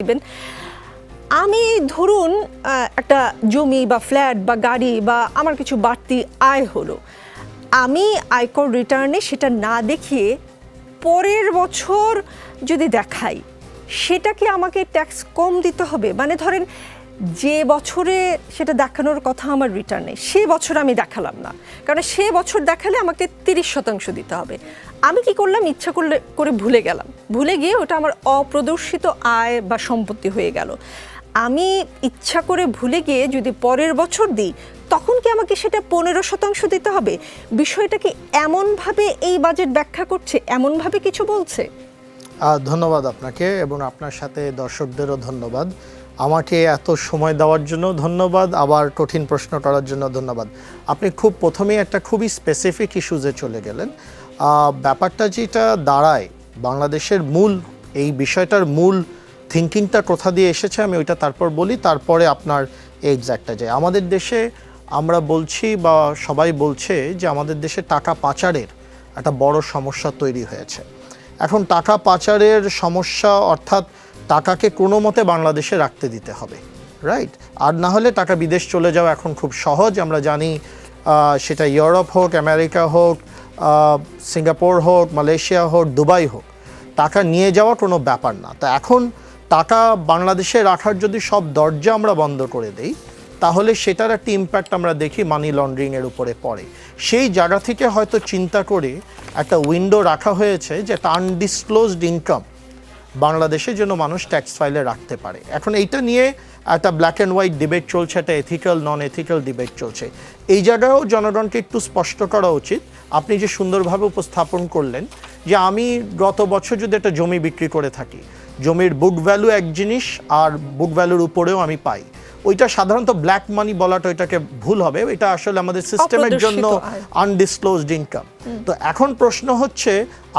দিবেন। আমি ধরুন একটা জমি বা ফ্ল্যাট বা গাড়ি বা আমার কিছু বাড়তি আয় হলো, আমি আয়কর রিটার্নে সেটা না দেখিয়ে পরের বছর যদি দেখাই, সেটা কি আমাকে ট্যাক্স কম দিতে হবে? মানে ধরেন যে বছরে সেটা দেখানোর কথা আমার রিটার্নে, সে বছর আমি দেখালাম না, কারণ সে বছর দেখালে আমাকে 30% দিতে হবে। আমি কি করলাম, ইচ্ছা করে ভুলে গেলাম, ভুলে গিয়ে ওটা আমার অপ্রদর্শিত আয় বা সম্পত্তি হয়ে গেল। আমি ইচ্ছা করে ভুলে গিয়ে যদি পরের বছর দিই, তখন কি আমাকে সেটা 15% দিতে হবে? বিষয়টা কি এমনভাবে এই বাজেট ব্যাখ্যা করছে, এমনভাবে কিছু বলছে? ধন্যবাদ আপনাকে এবং আপনার সাথে দর্শকদেরও ধন্যবাদ। আমাকে এত সময় দেওয়ার জন্য ধন্যবাদ, আবার কঠিন প্রশ্ন করার জন্য ধন্যবাদ। আপনি খুব প্রথমেই একটা খুবই স্পেসিফিক ইস্যুজে চলে গেলেন। ব্যাপারটা যেটা দাঁড়ায়, বাংলাদেশের মূল এই বিষয়টার মূল থিঙ্কিংটা কোথা দিয়ে এসেছে আমি ওইটা তারপর বলি, তারপরে আপনার এক্স্যাক্টটা যায়। আমাদের দেশে আমরা বলছি বা সবাই বলছে যে আমাদের দেশে টাকা পাচারের একটা বড় সমস্যা তৈরি হয়েছে। এখন টাকা পাচারের সমস্যা অর্থাৎ টাকাকে কোনো মতে বাংলাদেশে রাখতে দিতে হবে, রাইট? আর না হলে টাকা বিদেশ চলে যাওয়া এখন খুব সহজ। আমরা জানি সেটা ইউরোপ হোক, আমেরিকা হোক, সিঙ্গাপুর হোক, মালয়েশিয়া হোক, দুবাই হোক, টাকা নিয়ে যাওয়া কোনো ব্যাপার না। তা এখন টাকা বাংলাদেশে রাখার যদি সব দরজা আমরা বন্ধ করে দেই, তাহলে সেটার একটা ইম্প্যাক্ট আমরা দেখি মানি লন্ড্রিংয়ের উপরে পড়ে। সেই জায়গা থেকে হয়তো চিন্তা করে একটা উইন্ডো রাখা হয়েছে যে একটা আনডিসক্লোজড ইনকাম বাংলাদেশে যেন মানুষ ট্যাক্স ফাইলে রাখতে পারে। এখন এইটা নিয়ে একটা ব্ল্যাক অ্যান্ড হোয়াইট ডিবেট চলছে, একটা এথিক্যাল নন এথিক্যাল ডিবেট চলছে। এই জায়গায়ও জনগণকে একটু স্পষ্ট করা উচিত। আপনি যে সুন্দরভাবে উপস্থাপন করলেন যে আমি গত বছর যদি একটা জমি বিক্রি করে থাকি, জমির বুক ভ্যালু এক জিনিস আর বুক ভ্যালুর উপরেও আমি পাই, ওইটা সাধারণত ব্ল্যাক মানি বলাটা ওইটাকে ভুল হবে। এটা আসলে আমাদের সিস্টেমের জন্য আনডিসক্লোজড ইনকাম। তো এখন প্রশ্ন হচ্ছে,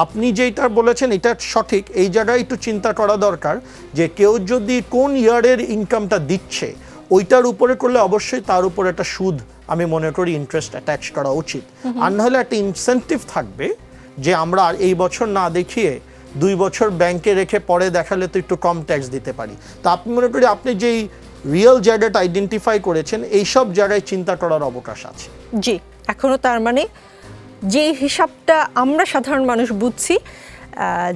আপনি যেটা বলেছেন এটা সঠিক, এই জায়গায় একটু চিন্তা করা দরকার যে কেউ যদি কোন ইয়ারের ইনকামটা দিচ্ছে ওইটার উপরে করলে অবশ্যই তার উপর একটা সুদ আমি মনে করি ইন্টারেস্ট অ্যাটাচ করা উচিত। আর নাহলে একটা ইনসেন্টিভ থাকবে যে আমরা এই বছর না দেখিয়ে 2 বছর ব্যাংকে রেখে পরে দেখালে তো একটু কম ট্যাক্স দিতে পারি। তা আপনি মনে করি আপনি যেই রিয়েল জায়গাটা আইডেন্টিফাই করেছেন, এইসব জায়গায় চিন্তা করার অবকাশ আছে। জি, এখনো তার মানে যে হিসাবটা আমরা সাধারণ মানুষ বুঝছি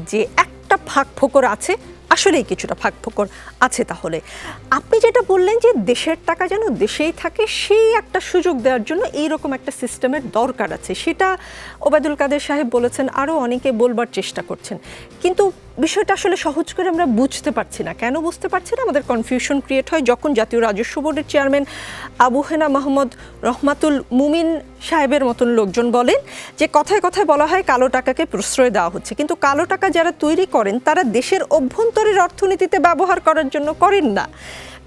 যে একটা ফাঁক ফোকর আছে, আসলেই কিছুটা ফাঁক ফোকর আছে। তাহলে আপনি যেটা বললেন যে দেশের টাকা যেন দেশেই থাকে, সেই একটা সুযোগ দেওয়ার জন্য এইরকম একটা সিস্টেমের দরকার আছে, সেটা ওবায়দুল কাদের সাহেব বলেছেন, আরও অনেকে বলবার চেষ্টা করছেন। কিন্তু বিষয়টা আসলে সহজ করে আমরা বুঝতে পারছি না। কেন বুঝতে পারছি না? আমাদের কনফিউশন ক্রিয়েট হয় যখন জাতীয় রাজস্ব বোর্ডের চেয়ারম্যান আবু হেনা মাহমুদ রহমাতুল মুমিন সাহেবের মতন লোকজন বলেন যে কথায় কথায় বলা হয় কালো টাকাকে প্রশ্রয় দেওয়া হচ্ছে, কিন্তু কালো টাকা যারা তৈরি করেন তারা দেশের অভ্যন্তরের অর্থনীতিতে ব্যবহার করার জন্য করেন না।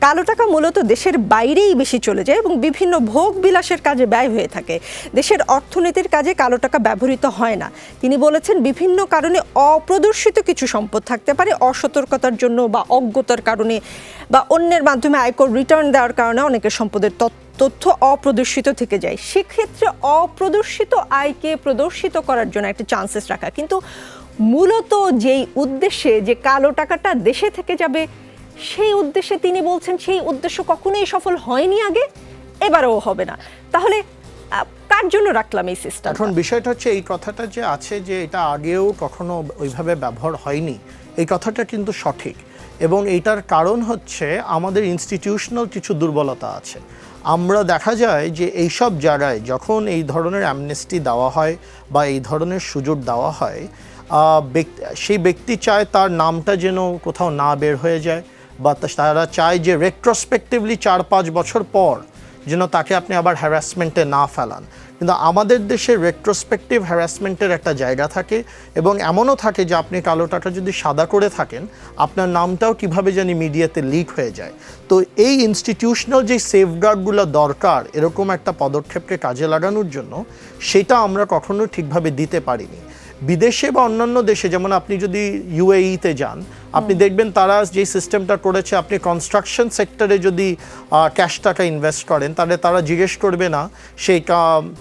কালো টাকা মূলত দেশের বাইরেই বেশি চলে যায় এবং বিভিন্ন ভোগ বিলাসের কাজে ব্যয় হয়ে থাকে। দেশের অর্থনীতির কাজে কালো টাকা ব্যবহৃত হয় না। তিনি বলেছেন বিভিন্ন কারণে অপ্রদর্শিত কিছু সম্পদ থাকতে পারে, অসতর্কতার জন্য বা অজ্ঞতার কারণে বা অন্যের মাধ্যমে আয়কর রিটার্ন দেওয়ার কারণে অনেকের সম্পদের তথ্য অপ্রদর্শিত থেকে যায়। সেক্ষেত্রে অপ্রদর্শিত আয়কে প্রদর্শিত করার জন্য একটা চান্সেস রাখা, কিন্তু মূলত যেই উদ্দেশ্যে যে কালো টাকাটা দেশে থেকে যাবে, সেই উদ্দেশ্যে তিনি বলছেন সেই উদ্দেশ্য কখনোই সফল হয়নি আগে, এবারেও হবে না। তাহলে কার জন্য রাখলাম এই সিস্টেম? এখন বিষয়টা হচ্ছে এই কথাটা যে আছে যে এটা আগেও কখনো ওইভাবে ব্যবহার হয়নি, এই কথাটা কিন্তু সঠিক। এবং এইটার কারণ হচ্ছে আমাদের ইনস্টিটিউশনাল কিছু দুর্বলতা আছে। আমরা দেখা যায় যে এইসব জায়গায় যখন এই ধরনের অ্যামনেস্টি দেওয়া হয় বা এই ধরনের সুযোগ দেওয়া হয়, সেই ব্যক্তি চায় তার নামটা যেন কোথাও না বের হয়ে যায়, বা তারা চায় যে রেট্রোস্পেক্টিভলি 4-5 বছর পর যেন তাকে আপনি আবার হ্যারাসমেন্টে না ফেলান। কিন্তু আমাদের দেশে রেট্রোস্পেক্টিভ হ্যারাসমেন্টের একটা জায়গা থাকে, এবং এমনও থাকে যে আপনি কালো টাকা যদি সাদা করে থাকেন, আপনার নামটাও কিভাবে জানি মিডিয়াতে লিক হয়ে যায়। তো এই ইনস্টিটিউশনাল যে সেফগার্ডগুলো দরকার এরকম একটা পদক্ষেপকে কাজে লাগানোর জন্য, সেটা আমরা কখনো ঠিকভাবে দিতে পারিনি। বিদেশে বা অন্যান্য দেশে, যেমন আপনি যদি ইউএইতে যান, আপনি দেখবেন তারা যে সিস্টেমটা করেছে, আপনি কনস্ট্রাকশন সেক্টরে যদি ক্যাশ টাকা ইনভেস্ট করেন তাহলে তারা জিজ্ঞেস করবে না সেই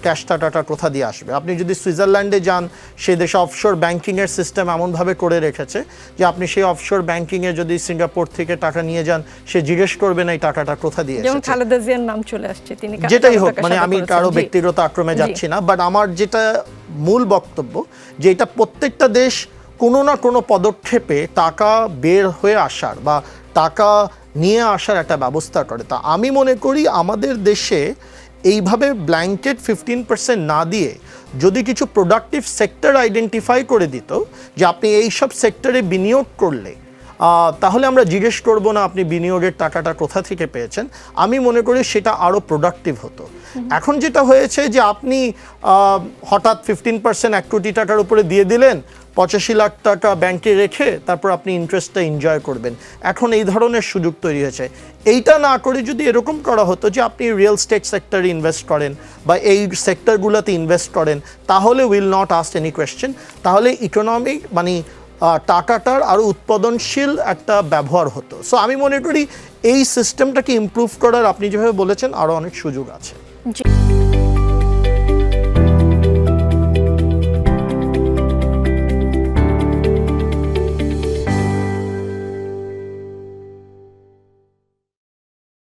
ক্যাশ টাকাটা কোথা দিয়ে আসবে। আপনি যদি সুইজারল্যান্ডে যান, সেই দেশে অফশোর ব্যাংকিংয়ের সিস্টেম এমনভাবে করে রেখেছে যে আপনি সেই অফশোর ব্যাংকিংয়ে যদি সিঙ্গাপুর থেকে টাকা নিয়ে যান, সে জিজ্ঞেস করবে না এই টাকাটা কোথা দিয়ে যেমন এসেছে। খালেদা জিয়ার নাম চলে আসছে, তিনি যেটাই হোক, টাকা মানে সাদা আমি করেছেন। কারো জি। ব্যক্তিগত আক্রমে যাচ্ছি না, বাট আমার যেটা মূল বক্তব্য যে এটা প্রত্যেকটা দেশ কোনো না কোনো পদক্ষেপে টাকা বের হয়ে আসার বা টাকা নিয়ে আসার একটা ব্যবস্থা করে। তা আমি মনে করি আমাদের দেশে এইভাবে ব্ল্যাঙ্কেট 15% না দিয়ে যদি কিছু প্রোডাক্টিভ সেক্টর আইডেন্টিফাই করে দিত যে আপনি এইসব সেক্টরে বিনিয়োগ করলে তাহলে আমরা জিজ্ঞেস করব না আপনি বিনিয়োগের টাকাটা কোথা থেকে পেয়েছেন, আমি মনে করি সেটা আরও প্রোডাক্টিভ হতো। এখন যেটা হয়েছে যে আপনি হঠাৎ 15% 1 কোটি টাকার উপরে দিয়ে দিলেন, 85 লাখ টাকা ব্যাংকে রেখে তারপর আপনি ইন্টারেস্টটা এনজয় করবেন। এখন এই ধরনের সুযোগ তৈরি হয়েছে। এইটা না করে যদি এরকম করা হতো যে আপনি রিয়েল স্টেট সেক্টরে ইনভেস্ট করেন বা এই সেক্টরগুলোতে ইনভেস্ট করেন, তাহলে will not ask any question, তাহলে ইকোনমিক মানে টাকাটার আরও উৎপাদনশীল একটা ব্যবহার হতো। সো আমি মনে করি এই সিস্টেমটাকে ইমপ্রুভ করার আপনি যেভাবে বলেছেন আরও অনেক সুযোগ আছে। জি।